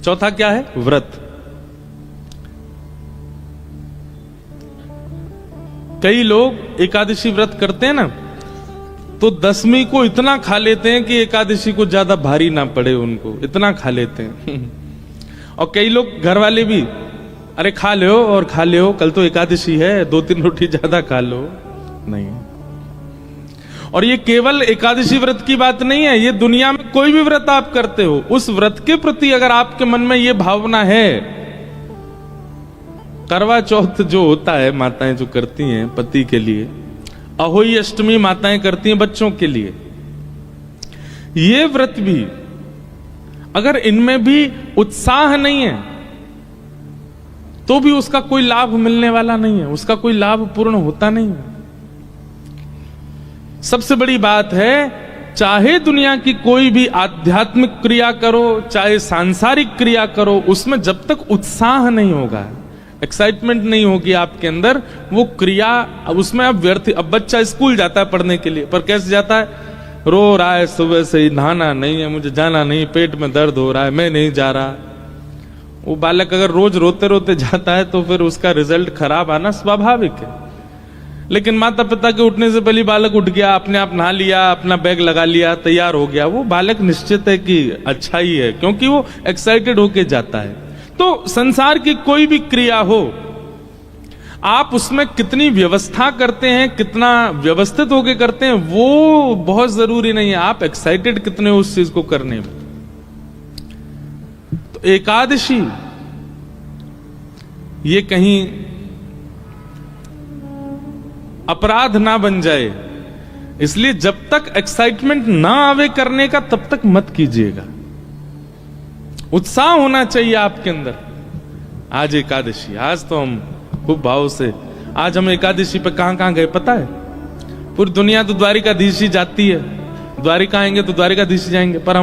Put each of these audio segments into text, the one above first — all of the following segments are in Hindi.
चौथा क्या है? व्रत। कई लोग एकादशी व्रत करते हैं ना, तो दसवीं को इतना खा लेते हैं कि एकादशी को ज्यादा भारी ना पड़े उनको, इतना खा लेते हैं। और कई लोग घर वाले भी, अरे खा लो और खा लो, कल तो एकादशी है, 2-3 रोटी ज्यादा खा लो। नहीं। और ये केवल एकादशी व्रत की बात नहीं है, ये दुनिया में कोई भी व्रत आप करते हो, उस व्रत के प्रति अगर आपके मन में ये भावना है, करवा चौथ जो होता है माताएं जो करती हैं पति के लिए, अहोई अष्टमी माताएं करती हैं बच्चों के लिए, ये व्रत भी अगर इनमें भी उत्साह नहीं है तो भी उसका कोई लाभ मिलने वाला नहीं है, उसका कोई लाभ पूर्ण होता नहीं है। सबसे बड़ी बात है, चाहे दुनिया की कोई भी आध्यात्मिक क्रिया करो, चाहे सांसारिक क्रिया करो, उसमें जब तक उत्साह नहीं होगा, एक्साइटमेंट नहीं होगी आपके अंदर, वो क्रिया उसमें अब व्यर्थ। अब बच्चा स्कूल जाता है पढ़ने के लिए, पर कैसे जाता है? रो रहा है सुबह से ही, नहाना नहीं है, मुझे जाना नहीं, पेट में दर्द हो रहा है, मैं नहीं जा रहा। वो बालक अगर रोज रोते रोते जाता है तो फिर उसका रिजल्ट खराब आना स्वाभाविक है। लेकिन माता पिता के उठने से पहले बालक उठ गया, अपने आप नहा लिया, अपना बैग लगा लिया, तैयार हो गया, वो बालक निश्चित है कि अच्छा ही है, क्योंकि वो एक्साइटेड होके जाता है। तो संसार की कोई भी क्रिया हो, आप उसमें कितनी व्यवस्था करते हैं, कितना व्यवस्थित होके करते हैं, वो बहुत जरूरी नहीं है, आप एक्साइटेड कितने हो उस चीज को करने में। तो एकादशी ये कहीं अपराध ना बन जाए, इसलिए जब तक एक्साइटमेंट ना आवे करने का तब तक मत कीजिएगा। उत्साह होना चाहिए आपके अंदर। आज एकादशी, आज तो हम खूब भाव से, आज हम एकादशी पे कहां कहां गए पता है? पूरी दुनिया तो द्वारिकाधीश ही जाती है, द्वारिका आएंगे तो द्वारिकाधीश जाएंगे, पर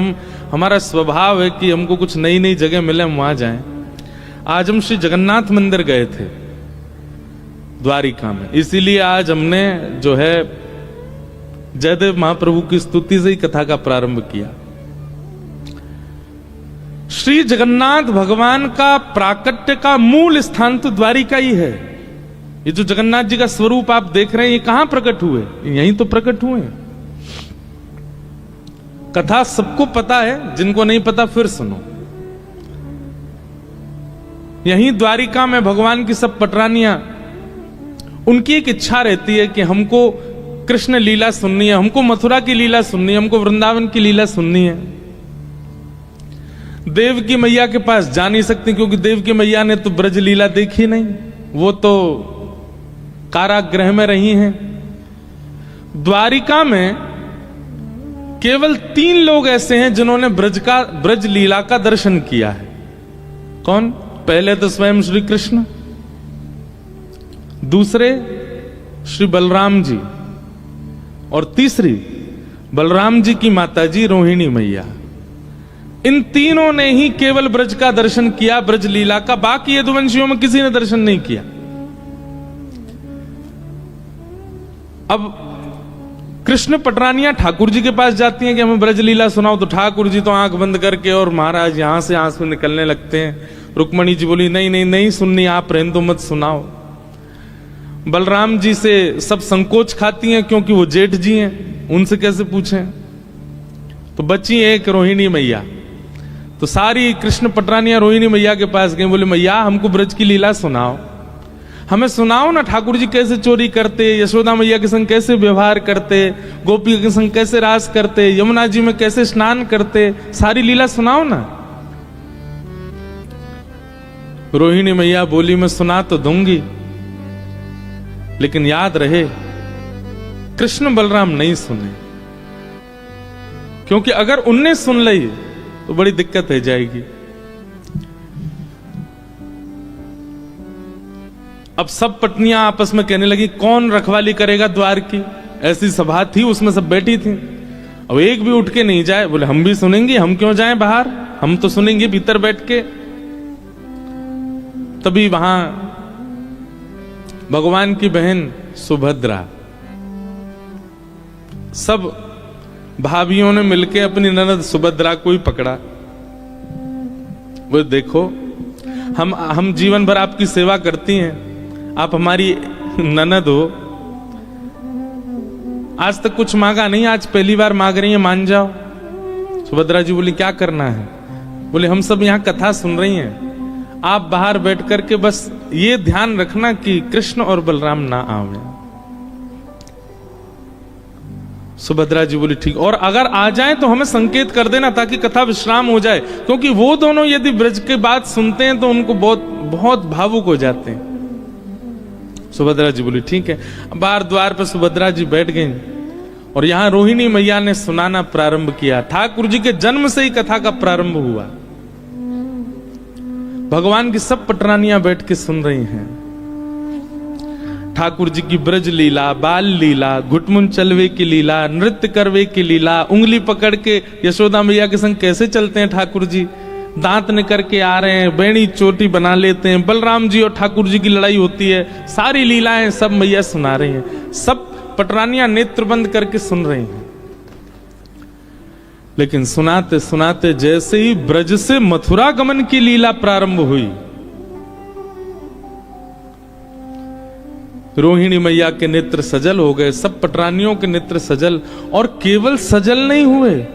हमारा स्वभाव है कि हमको कुछ नई नई जगह मिले हम वहां जाएं। आज हम श्री जगन्नाथ मंदिर गए थे द्वारिका में, इसीलिए आज हमने जो है जयदेव महाप्रभु की स्तुति से ही कथा का प्रारंभ किया। श्री जगन्नाथ भगवान का प्राकट्य का मूल स्थान तो द्वारिका ही है। ये जो जगन्नाथ जी का स्वरूप आप देख रहे हैं, ये कहां प्रकट हुए? यहीं तो प्रकट हुए। कथा सबको पता है, जिनको नहीं पता फिर सुनो। यहीं द्वारिका में भगवान की सब पटरानियां, उनकी एक इच्छा रहती है कि हमको कृष्ण लीला सुननी है, हमको मथुरा की लीला सुननी है, हमको वृंदावन की लीला सुननी है। देव की मैया के पास जा नहीं सकती, क्योंकि देव की मैया ने तो ब्रज लीला देखी नहीं, वो तो कारागृह में रही हैं। द्वारिका में केवल 3 लोग ऐसे हैं जिन्होंने ब्रज लीला का दर्शन किया है। कौन? पहले तो स्वयं श्री कृष्ण, दूसरे श्री बलराम जी, और तीसरी बलराम जी की माताजी रोहिणी मैया। इन तीनों ने ही केवल ब्रज का दर्शन किया, ब्रज लीला का। बाकी यदुवंशियों में किसी ने दर्शन नहीं किया। अब कृष्ण पटरानियां ठाकुर जी के पास जाती हैं कि हमें ब्रज लीला सुनाओ, तो ठाकुर जी तो आंख बंद करके और महाराज यहां से आंसू निकलने लगते हैं। रुक्मणी जी बोली नहीं नहीं नहीं सुननी, आप रहने दो, मत सुनाओ। बलराम जी से सब संकोच खाती हैं, क्योंकि वो जेठ जी हैं, उनसे कैसे पूछें। तो बची एक रोहिणी मैया। तो सारी कृष्ण पटरानियां रोहिणी मैया के पास गई, बोले मैया हमको ब्रज की लीला सुनाओ, हमें सुनाओ ना, ठाकुर जी कैसे चोरी करते, यशोदा मैया के संग कैसे व्यवहार करते, गोपी के संग कैसे रास करते, यमुना जी में कैसे स्नान करते, सारी लीला सुनाओ ना। रोहिणी मैया बोली मैं सुना तो दूंगी, लेकिन याद रहे कृष्ण बलराम नहीं सुने, क्योंकि अगर उनने सुन ली तो बड़ी दिक्कत हो जाएगी। अब सब पत्नियां आपस में कहने लगी कौन रखवाली करेगा द्वार की। ऐसी सभा थी, उसमें सब बैठी थी। अब एक भी उठ के नहीं जाए, बोले हम भी सुनेंगे, हम क्यों जाएं बाहर, हम तो सुनेंगे भीतर बैठ के। तभी वहां भगवान की बहन सुभद्रा, सब भाभियों ने मिलकर अपनी ननद सुभद्रा को ही पकड़ा वो देखो, हम जीवन भर आपकी सेवा करती हैं, आप हमारी ननद हो, आज तक कुछ मांगा नहीं, आज पहली बार मांग रही है, मान जाओ। सुभद्रा जी बोली क्या करना है? बोले हम सब यहाँ कथा सुन रही हैं, आप बाहर बैठ करके बस ये ध्यान रखना कि कृष्ण और बलराम ना आवे। सुभद्रा जी बोली ठीक, और अगर आ जाए तो हमें संकेत कर देना ताकि कथा विश्राम हो जाए, क्योंकि वो दोनों यदि ब्रज की बात सुनते हैं तो उनको बहुत बहुत भावुक हो जाते हैं। सुभद्रा जी बोली ठीक है। बाहर द्वार पर सुभद्रा जी बैठ गई और यहां रोहिणी मैया ने सुनाना प्रारंभ किया। ठाकुर जी के जन्म से ही कथा का प्रारंभ हुआ। भगवान की सब पटरानियां बैठ के सुन रही हैं। ठाकुर जी की ब्रज लीला, बाल लीला, घुटमुन चलवे की लीला, नृत्य करवे की लीला, उंगली पकड़ के यशोदा मैया के संग कैसे चलते हैं ठाकुर जी, दांत निकर के आ रहे हैं, बेणी चोटी बना लेते हैं, बलराम जी और ठाकुर जी की लड़ाई होती है, सारी लीलाएं सब मैया सुना रही हैं। सब पटरानियां नेत्र बंद करके सुन रही हैं। लेकिन सुनाते सुनाते जैसे ही ब्रज से मथुरा गमन की लीला प्रारंभ हुई, रोहिणी मैया के नेत्र सजल हो गए, सब पटरानियों के नेत्र सजल, और केवल सजल नहीं हुए,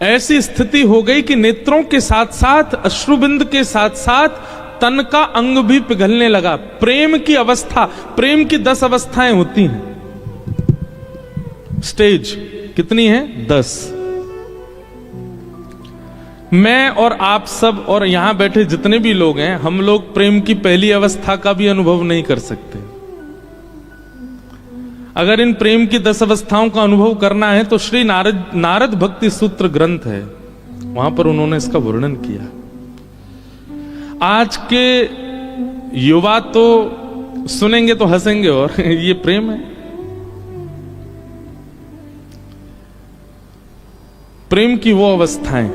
ऐसी स्थिति हो गई कि नेत्रों के साथ साथ, अश्रुबिंद के साथ साथ तन का अंग भी पिघलने लगा। प्रेम की अवस्था, प्रेम की 10 अवस्थाएं होती हैं। स्टेज कितनी है? 10। मैं और आप सब और यहां बैठे जितने भी लोग हैं, हम लोग प्रेम की पहली अवस्था का भी अनुभव नहीं कर सकते। अगर इन प्रेम की 10 अवस्थाओं का अनुभव करना है तो श्री नारद भक्ति सूत्र ग्रंथ है, वहां पर उन्होंने इसका वर्णन किया। आज के युवा तो सुनेंगे तो हंसेंगे, और ये प्रेम है? प्रेम की वो अवस्थाएं,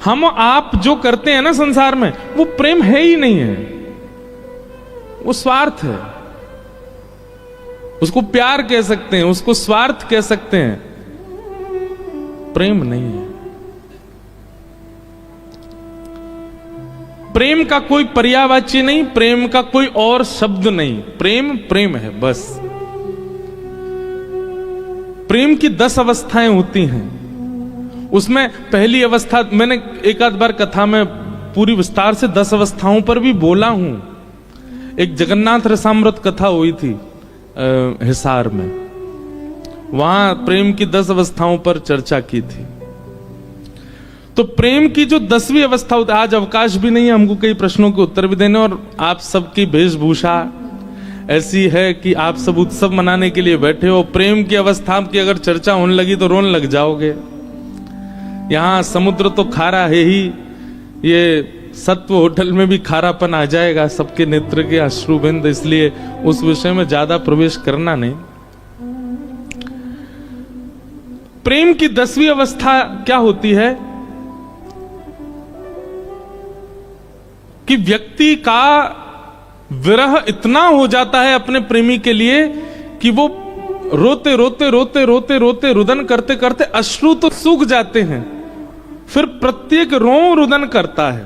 हम आप जो करते हैं ना संसार में, वो प्रेम है ही नहीं है, वो स्वार्थ है। उसको प्यार कह सकते हैं, उसको स्वार्थ कह सकते हैं, प्रेम नहीं है। प्रेम का कोई पर्यायवाची नहीं, प्रेम का कोई और शब्द नहीं, प्रेम प्रेम है बस। प्रेम की 10 अवस्थाएं होती हैं। उसमें पहली अवस्था, मैंने एक आध बार कथा में पूरी विस्तार से 10 अवस्थाओं पर भी बोला हूं। एक जगन्नाथ रसामृत कथा हुई थी हिसार में, वहां प्रेम की 10 अवस्थाओं पर चर्चा की थी। तो प्रेम की जो 10वीं अवस्था होती है, आज अवकाश भी नहीं है हमको कई प्रश्नों के उत्तर भी देने, और आप सबकी वेशभूषा ऐसी है कि आप सब उत्सव मनाने के लिए बैठे हो। प्रेम की अवस्था की अगर चर्चा होने लगी तो रोने लग जाओगे। यहां समुद्र तो खारा है ही, ये सत्व होटल में भी खारापन आ जाएगा, सबके नेत्र के अश्रुबिंद, इसलिए उस विषय में ज्यादा प्रवेश करना नहीं। प्रेम की 10वीं अवस्था क्या होती है कि व्यक्ति का विरह इतना हो जाता है अपने प्रेमी के लिए कि वो रोते रोते रोते रोते रोते रुदन करते करते अश्रु तो सूख जाते हैं, फिर प्रत्येक रों रुदन करता है,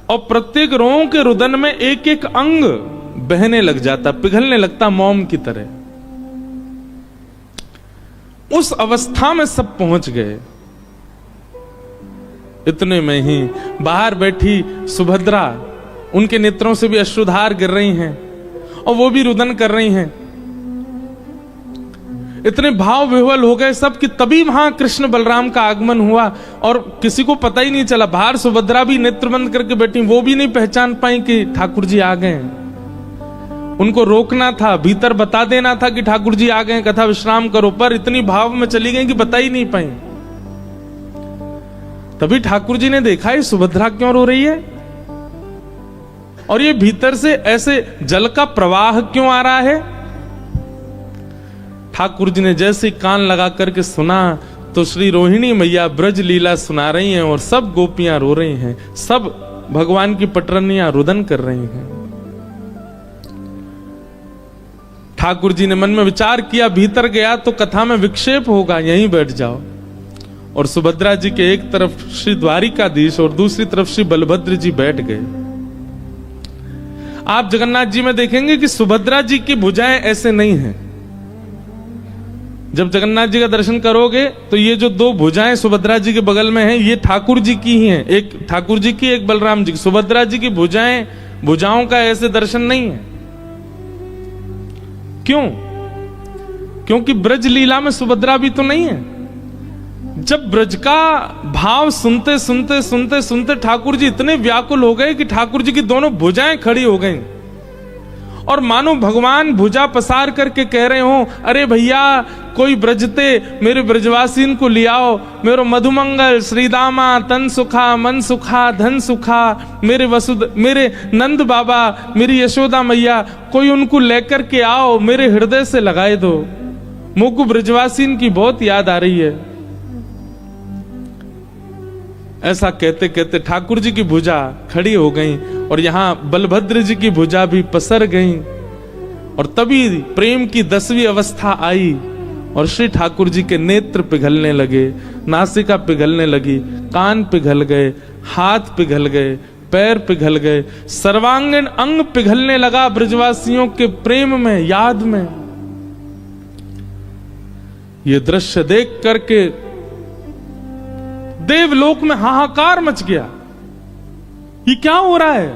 और प्रत्येक रों के रुदन में एक एक अंग बहने लग जाता, पिघलने लगता मोम की तरह। उस अवस्था में सब पहुंच गए। इतने में ही बाहर बैठी सुभद्रा, उनके नेत्रों से भी अश्रुधार गिर रही हैं और वो भी रुदन कर रही हैं। इतने भाव विह्वल हो गए सब कि तभी वहां कृष्ण बलराम का आगमन हुआ, और किसी को पता ही नहीं चला। बाहर सुभद्रा भी नेत्र बंद करके बैठी, वो भी नहीं पहचान पाई कि ठाकुर जी आ गए। उनको रोकना था, भीतर बता देना था कि ठाकुर जी आ गए, कथा विश्राम करो, पर इतनी भाव में चली गई कि बता ही नहीं पाई। तभी ठाकुर जी ने देखा ये सुभद्रा क्यों रो रही है, और ये भीतर से ऐसे जल का प्रवाह क्यों आ रहा है। ठाकुर जी ने जैसे कान लगा करके सुना तो श्री रोहिणी मैया ब्रज लीला सुना रही हैं, और सब गोपियां रो रही हैं, सब भगवान की पटरनियां रुदन कर रही हैं। ठाकुर जी ने मन में विचार किया, भीतर गया तो कथा में विक्षेप होगा, यहीं बैठ जाओ। और सुभद्रा जी के एक तरफ श्री द्वारिकाधीश और दूसरी तरफ श्री बलभद्र जी बैठ गए। आप जगन्नाथ जी में देखेंगे कि सुभद्रा जी की भुजाएं ऐसे नहीं हैं। जब जगन्नाथ जी का दर्शन करोगे तो ये जो दो भुजाएं सुभद्रा जी के बगल में हैं, ये ठाकुर जी की ही हैं। एक ठाकुर जी की, एक बलराम जी की। सुभद्रा जी की भुजाओं का ऐसे दर्शन नहीं है। क्यों? क्योंकि ब्रज लीला में सुभद्रा भी तो नहीं है। जब ब्रज का भाव सुनते सुनते सुनते सुनते ठाकुर जी इतने व्याकुल हो गए कि ठाकुर जी की दोनों भुजाएं खड़ी हो गईं और मानो भगवान भुजा पसार करके कह रहे हो, अरे भैया कोई ब्रजते मेरे ब्रजवासीन को लियाओ, मेरो मधुमंगल श्रीदामा तन सुखा मन सुखा धन सुखा, मेरे नंद बाबा, मेरी यशोदा मैया, कोई उनको लेकर के आओ, मेरे हृदय से लगाए दो, मुझको ब्रजवासीन की बहुत याद आ रही है। ऐसा कहते कहते ठाकुर जी की भुजा खड़ी हो गई और यहां बलभद्र जी की भुजा भी पसर गई और तभी प्रेम की 10वीं अवस्था आई और श्री ठाकुर जी के नेत्र पिघलने लगे, नासिका पिघलने लगी, कान पिघल गए, हाथ पिघल गए, पैर पिघल गए, सर्वांगीण अंग पिघलने लगा ब्रजवासियों के प्रेम में, याद में। ये दृश्य देख करके देवलोक में हाहाकार मच गया। ये क्या हो रहा है?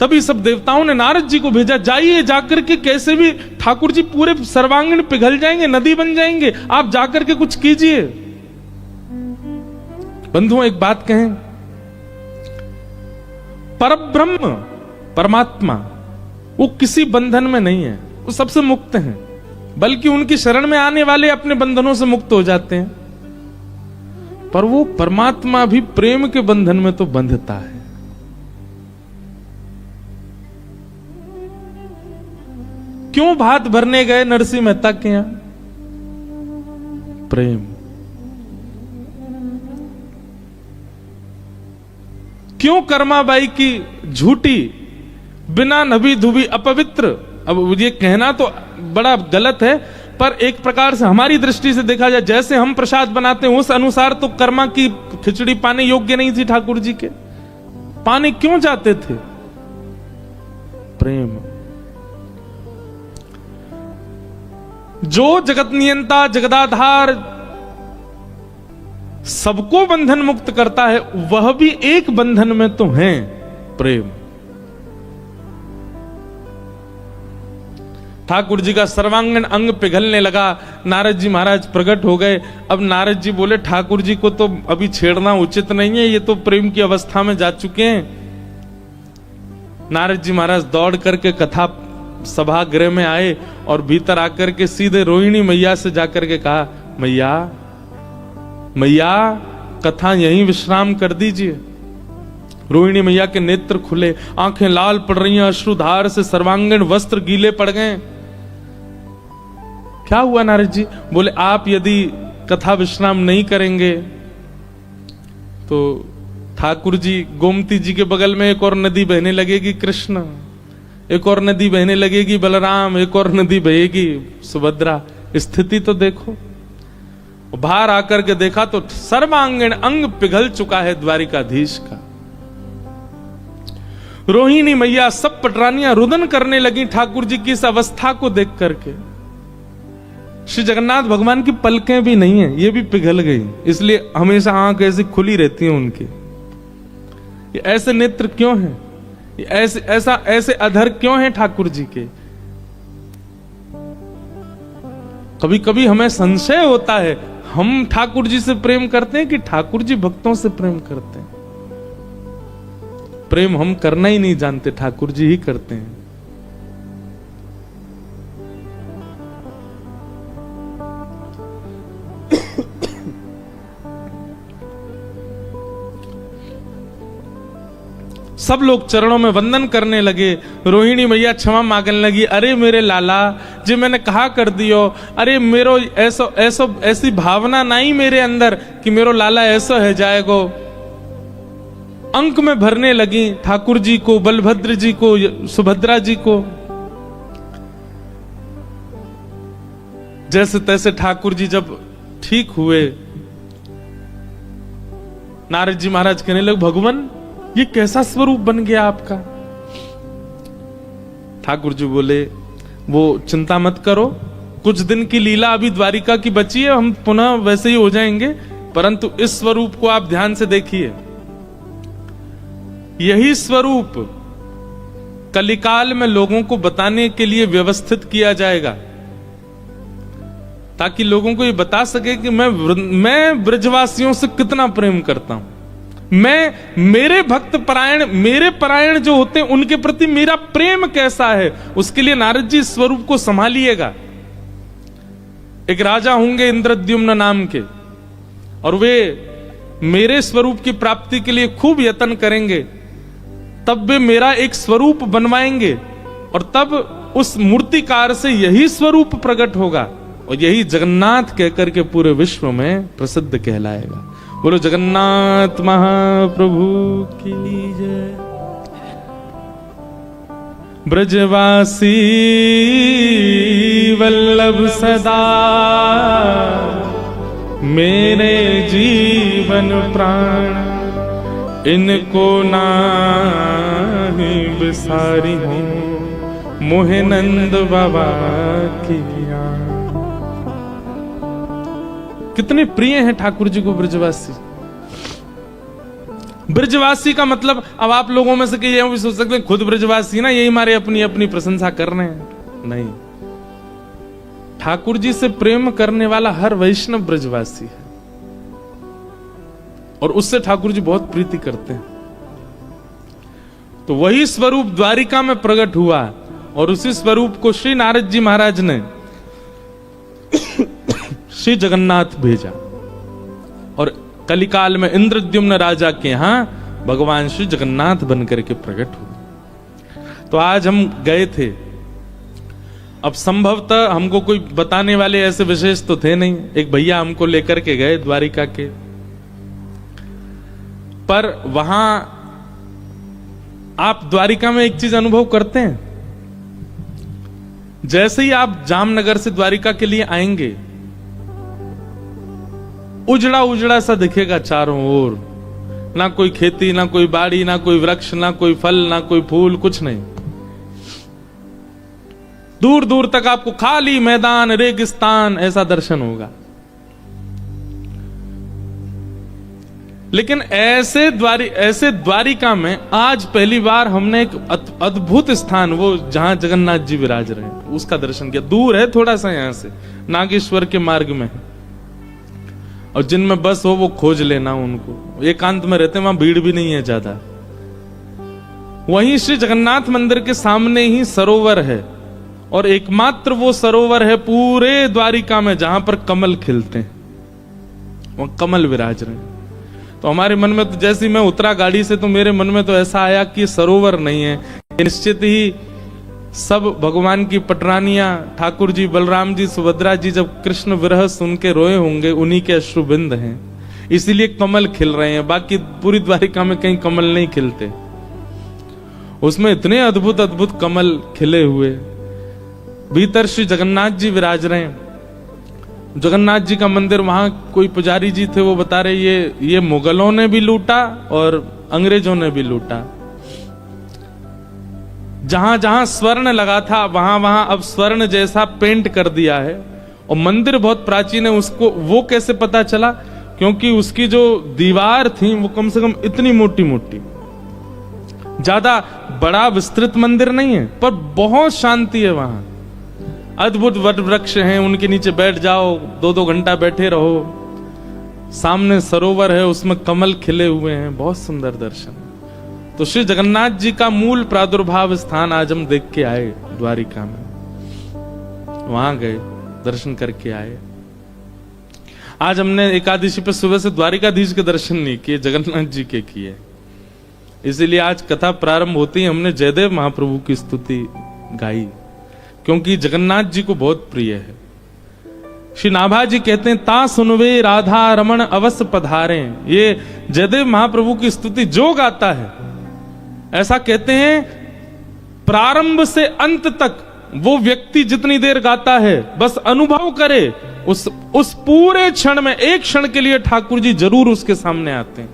तभी सब देवताओं ने नारद जी को भेजा, जाइए जाकर के, कैसे भी ठाकुर जी पूरे सर्वांगीण पिघल जाएंगे, नदी बन जाएंगे, आप जाकर के कुछ कीजिए। बंधुओं एक बात कहें, परब्रह्म परमात्मा वो किसी बंधन में नहीं है, वो सबसे मुक्त हैं, बल्कि उनकी शरण में आने वाले अपने बंधनों से मुक्त हो जाते हैं। पर वो परमात्मा भी प्रेम के बंधन में तो बंधता है। क्यों भात भरने गए नरसिंह मेहता के यहां? प्रेम। क्यों कर्माबाई की झूठी, बिना नभी धुबी, अपवित्र, अब ये कहना तो बड़ा गलत है, पर एक प्रकार से हमारी दृष्टि से देखा जाए, जैसे हम प्रसाद बनाते हैं उस अनुसार तो कर्मा की खिचड़ी पाने योग्य नहीं थी ठाकुर जी के। पाने क्यों जाते थे? प्रेम। जो जगत नियंता, जगदाधार, सबको बंधन मुक्त करता है, वह भी एक बंधन में तो है, प्रेम। ठाकुर जी का सर्वांगीण अंग पिघलने लगा। नारद जी महाराज प्रकट हो गए। अब नारद जी बोले, ठाकुर जी को तो अभी छेड़ना उचित नहीं है, ये तो प्रेम की अवस्था में जा चुके हैं। नारद जी महाराज दौड़ करके कथा सभागृह में आए और भीतर आकर के सीधे रोहिणी मैया से जाकर के कहा, मैया मैया कथा यहीं विश्राम कर दीजिए। रोहिणी मैया के नेत्र खुले, आंखें लाल पड़ रही हैं, अश्रुधार से सर्वांगीण वस्त्र गीले पड़ गए। क्या हुआ नारद जी? बोले, आप यदि कथा विश्राम नहीं करेंगे तो ठाकुर जी, गोमती जी के बगल में एक और नदी बहने लगेगी कृष्ण, एक और नदी बहने लगेगी बलराम, एक और नदी बहेगी सुभद्रा। स्थिति तो देखो। बाहर आकर के देखा तो सर्वांगीण अंग पिघल चुका है द्वारिकाधीश का। रोहिणी मैया, सब पटरानियां रुदन करने लगी ठाकुर जी की इस अवस्था को देख करके। श्री जगन्नाथ भगवान की पलकें भी नहीं है, ये भी पिघल गई, इसलिए हमेशा आंख ऐसी खुली रहती है उनकी। ये ऐसे नेत्र क्यों हैं? ये ऐसे अधर क्यों हैं ठाकुर जी के? कभी कभी हमें संशय होता है, हम ठाकुर जी से प्रेम करते हैं कि ठाकुर जी भक्तों से प्रेम करते हैं? प्रेम हम करना ही नहीं जानते, ठाकुर जी ही करते हैं। सब लोग चरणों में वंदन करने लगे। रोहिणी मैया क्षमा मांगने लगी, अरे मेरे लाला जी, मैंने कहा कर दियो, अरे मेरो ऐसी भावना नहीं मेरे अंदर कि मेरो लाला ऐसा है जाएगो। अंक में भरने लगी ठाकुर जी को, बलभद्र जी को, सुभद्रा जी को। जैसे तैसे ठाकुर जी जब ठीक हुए, नारद जी महाराज कहने लगे, भगवान ये कैसा स्वरूप बन गया आपका? ठाकुर जी बोले, वो चिंता मत करो, कुछ दिन की लीला अभी द्वारिका की बची है, हम पुनः वैसे ही हो जाएंगे, परंतु इस स्वरूप को आप ध्यान से देखिए। यही स्वरूप कलिकाल में लोगों को बताने के लिए व्यवस्थित किया जाएगा, ताकि लोगों को ये बता सके कि मैं ब्रजवासियों से कितना प्रेम करता हूं, मैं मेरे भक्त परायण, मेरे परायण जो होते हैं उनके प्रति मेरा प्रेम कैसा है। उसके लिए नारद जी स्वरूप को संभालिएगा। एक राजा होंगे इंद्रद्युम्न नाम के, और वे मेरे स्वरूप की प्राप्ति के लिए खूब यत्न करेंगे, तब वे मेरा एक स्वरूप बनवाएंगे, और तब उस मूर्तिकार से यही स्वरूप प्रकट होगा, और यही जगन्नाथ कहकर के पूरे विश्व में प्रसिद्ध कहलाएगा। बोलो जगन्नाथ महाप्रभु की जय। ब्रजवासी वल्लभ सदा मेरे जीवन प्राण, इनको नाही बिसारी हूं मोहे नंद बाबा की। कितने प्रिय हैं ठाकुर जी को ब्रजवासी। ब्रजवासी का मतलब, अब आप लोगों में से कई भी सोच सकते हैं खुद ब्रजवासी ना, यही हमारे अपनी अपनी प्रशंसा कर रहे हैं। नहीं, ठाकुर जी से प्रेम करने वाला हर वैष्णव ब्रजवासी है, और उससे ठाकुर जी बहुत प्रीति करते हैं। तो वही स्वरूप द्वारिका में प्रकट हुआ, और उसी स्वरूप को श्री नारद जी महाराज ने श्री जगन्नाथ भेजा, और कलिकाल में इंद्रद्युम्न राजा के यहां भगवान श्री जगन्नाथ बनकर के प्रकट हुए। तो आज हम गए थे। अब संभवतः हमको कोई बताने वाले ऐसे विशेष तो थे नहीं, एक भैया हमको लेकर के गए द्वारिका के, पर वहां आप द्वारिका में एक चीज अनुभव करते हैं, जैसे ही आप जामनगर से द्वारिका के लिए आएंगे, उजड़ा उजड़ा सा दिखेगा चारों ओर, ना कोई खेती, ना कोई बाड़ी, ना कोई वृक्ष, ना कोई फल, ना कोई फूल, कुछ नहीं। दूर दूर तक आपको खाली मैदान, रेगिस्तान ऐसा दर्शन होगा। लेकिन ऐसे द्वारिका में आज पहली बार हमने एक अद्भुत स्थान, वो जहां जगन्नाथ जी विराज रहे हैं, उसका दर्शन किया। दूर है थोड़ा सा, यहां से नागेश्वर के मार्ग में है, और जिनमें बस हो वो खोज लेना उनको, एकांत में रहते हैं, वहां भीड़ भी नहीं है ज्यादा। वहीं श्री जगन्नाथ मंदिर के सामने ही सरोवर है, और एकमात्र वो सरोवर है पूरे द्वारिका में जहां पर कमल खिलते हैं, वहां कमल विराज रहे हैं। तो हमारे मन में तो जैसे मैं उतरा गाड़ी से, तो मेरे मन में तो ऐसा आया कि सरोवर नहीं है, निश्चित ही सब भगवान की पटरानियां, ठाकुर जी, बलराम जी, सुभद्रा जी जब कृष्ण विरह सुन के रोए होंगे, उन्हीं के अश्रुबिंद हैं, इसीलिए कमल खिल रहे हैं। बाकी पूरी द्वारिका में कहीं कमल नहीं खिलते, उसमें इतने अद्भुत अद्भुत कमल खिले हुए। भीतर श्री जगन्नाथ जी विराज रहे हैं। जगन्नाथ जी का मंदिर, वहां कोई पुजारी जी थे, वो बता रहे ये मुगलों ने भी लूटा और अंग्रेजों ने भी लूटा। जहां जहां स्वर्ण लगा था वहां वहां अब स्वर्ण जैसा पेंट कर दिया है, और मंदिर बहुत प्राचीन है। उसको वो कैसे पता चला? क्योंकि उसकी जो दीवार थी वो कम से कम इतनी मोटी मोटी, ज्यादा बड़ा विस्तृत मंदिर नहीं है, पर बहुत शांति है वहां। अद्भुत वट वृक्ष हैं, उनके नीचे बैठ जाओ, 2-2 घंटा बैठे रहो। सामने सरोवर है, उसमें कमल खिले हुए हैं, बहुत सुंदर दर्शन। तो श्री जगन्नाथ जी का मूल प्रादुर्भाव स्थान आज हम देख के आए द्वारिका में, वहां गए, दर्शन करके आए। आज हमने एकादशी पे सुबह से द्वारिकाधीश के दर्शन नहीं किए, जगन्नाथ जी के किए। इसीलिए आज कथा प्रारंभ होती है, हमने जयदेव महाप्रभु की स्तुति गाई, क्योंकि जगन्नाथ जी को बहुत प्रिय है। श्री नाभा जी कहते हैं, ता सुनवे राधा रमण अवश्य पधारे। ये जयदेव महाप्रभु की स्तुति जो गाता है, ऐसा कहते हैं प्रारंभ से अंत तक वो व्यक्ति जितनी देर गाता है, बस अनुभव करे, उस पूरे क्षण में, एक क्षण के लिए ठाकुर जी जरूर उसके सामने आते हैं।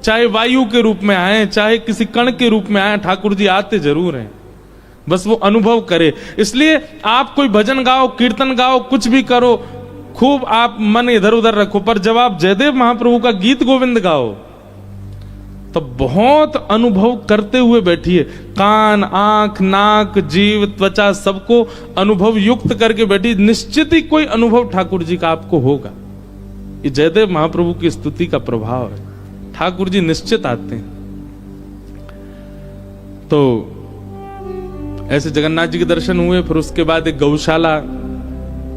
चाहे वायु के रूप में आए, चाहे किसी कण के रूप में आए, ठाकुर जी आते जरूर हैं, बस वो अनुभव करे। इसलिए आप कोई भजन गाओ, कीर्तन गाओ, कुछ भी करो, खूब आप मन इधर उधर रखो, पर जब आप जयदेव महाप्रभु का गीत गोविंद गाओ तो बहुत अनुभव करते हुए बैठिए। कान, आंख, नाक, जीव, त्वचा सबको अनुभव युक्त करके बैठिए। निश्चित ही कोई अनुभव ठाकुर जी का आपको होगा। ये जयदेव महाप्रभु की स्तुति का प्रभाव है। ठाकुर जी निश्चित आते हैं। तो ऐसे जगन्नाथ जी के दर्शन हुए, फिर उसके बाद एक गौशाला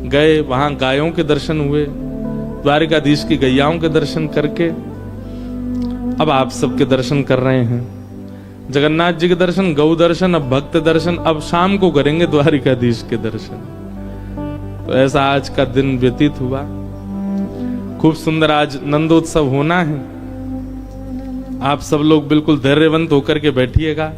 गए, वहां गायों के दर्शन हुए, द्वारिकाधीश की गैयाओं के दर्शन करके अब आप सबके दर्शन कर रहे हैं। जगन्नाथ जी के दर्शन, गौ दर्शन, अब भक्त दर्शन, अब शाम को करेंगे द्वारिकाधीश के दर्शन। तो ऐसा आज का दिन व्यतीत हुआ। खूब सुंदर आज नंदोत्सव होना है। आप सब लोग बिल्कुल धैर्यवंत होकर के बैठिएगा।